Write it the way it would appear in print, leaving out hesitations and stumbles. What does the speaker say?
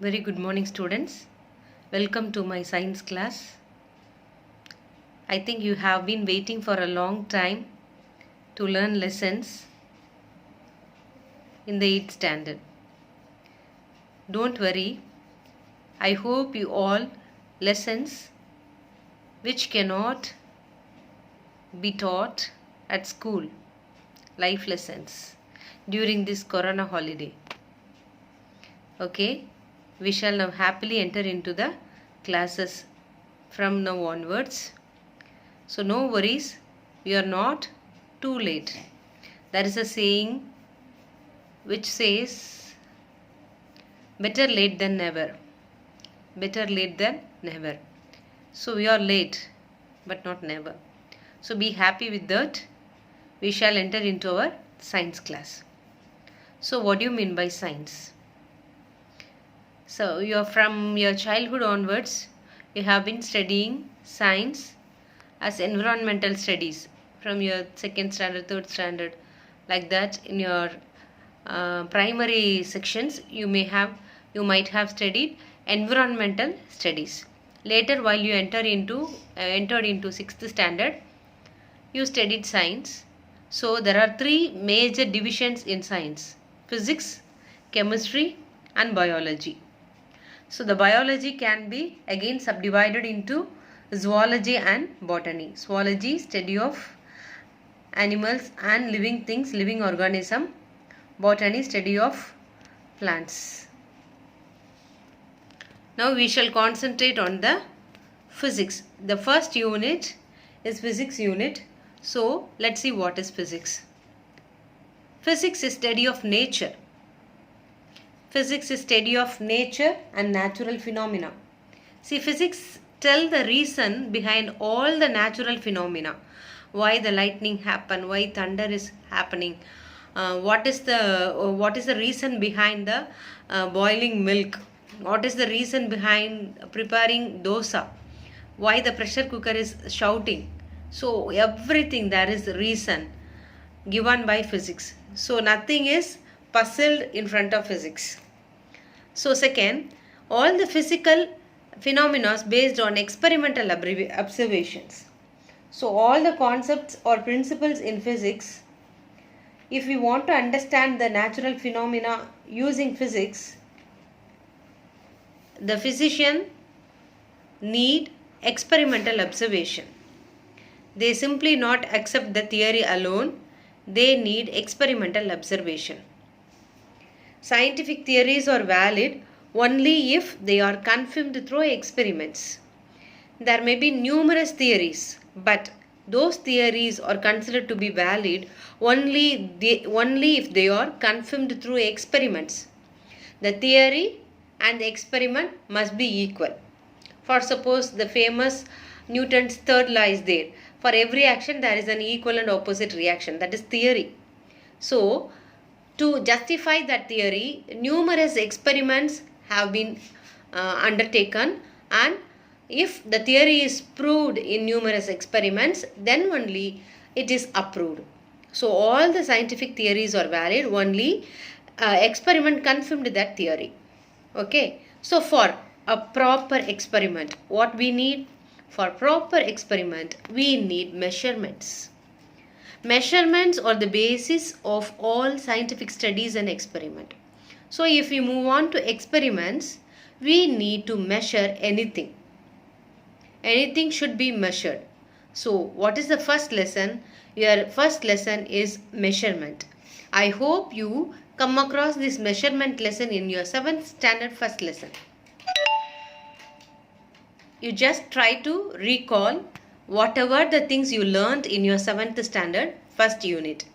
Very good morning, students. Welcome to my science class. I think you have been waiting for a long time to learn lessons in the 8th standard. Don't worry. I hope you all lessons which cannot be taught at school, life lessons during this corona holiday. Okay, we shall now happily enter into the classes from now onwards. So no worries, we are not too late. There is a saying which says better late than never. Better late than never. So we are late but not never. So be happy with that. We shall enter into our science class. So what do you mean by science? So you are from your childhood onwards, you have been studying science as environmental studies from your 2nd standard, 3rd standard, like that. In your primary sections, you might have studied environmental studies. Later, while you entered into 6th standard, you studied science. So there are 3 major divisions in science: physics, chemistry, and biology. So the biology can be again subdivided into zoology and botany. Zoology, study of animals and living things, living organism. Botany, study of plants. Now we shall concentrate on the physics. The first unit is physics unit. So let's see what is physics. Physics is study of nature. Physics is study of nature and natural phenomena. See, physics tell the reason behind all the natural phenomena. Why the lightning happen, why thunder is happening, what is the reason behind the boiling milk, what is the reason behind preparing dosa, why the pressure cooker is shouting. So everything there is reason given by physics. So nothing is puzzled in front of physics. So second, all the physical phenomena based on experimental observations. So all the concepts or principles in physics, if we want to understand the natural phenomena using physics, the physician need experimental observation. They simply not accept the theory alone, they need experimental observation. Scientific theories are valid only if they are confirmed through experiments. There may be numerous theories, but those theories are considered to be valid only if they are confirmed through experiments. The theory and the experiment must be equal. For suppose the famous Newton's third law is there. For every action there is an equal and opposite reaction. That is theory. So to justify that theory, numerous experiments have been undertaken, and if the theory is proved in numerous experiments, then only it is approved. So all the scientific theories are valid only experiment confirmed that theory. Okay. So for a proper experiment, what we need? For proper experiment, we need measurements. Measurements are the basis of all scientific studies and experiment. So if we move on to experiments, we need to measure anything. Anything should be measured. So what is the first lesson? Your first lesson is measurement. I hope you come across this measurement lesson in your 7th standard first lesson. You just try to recall whatever the things you learned in your 7th standard first unit.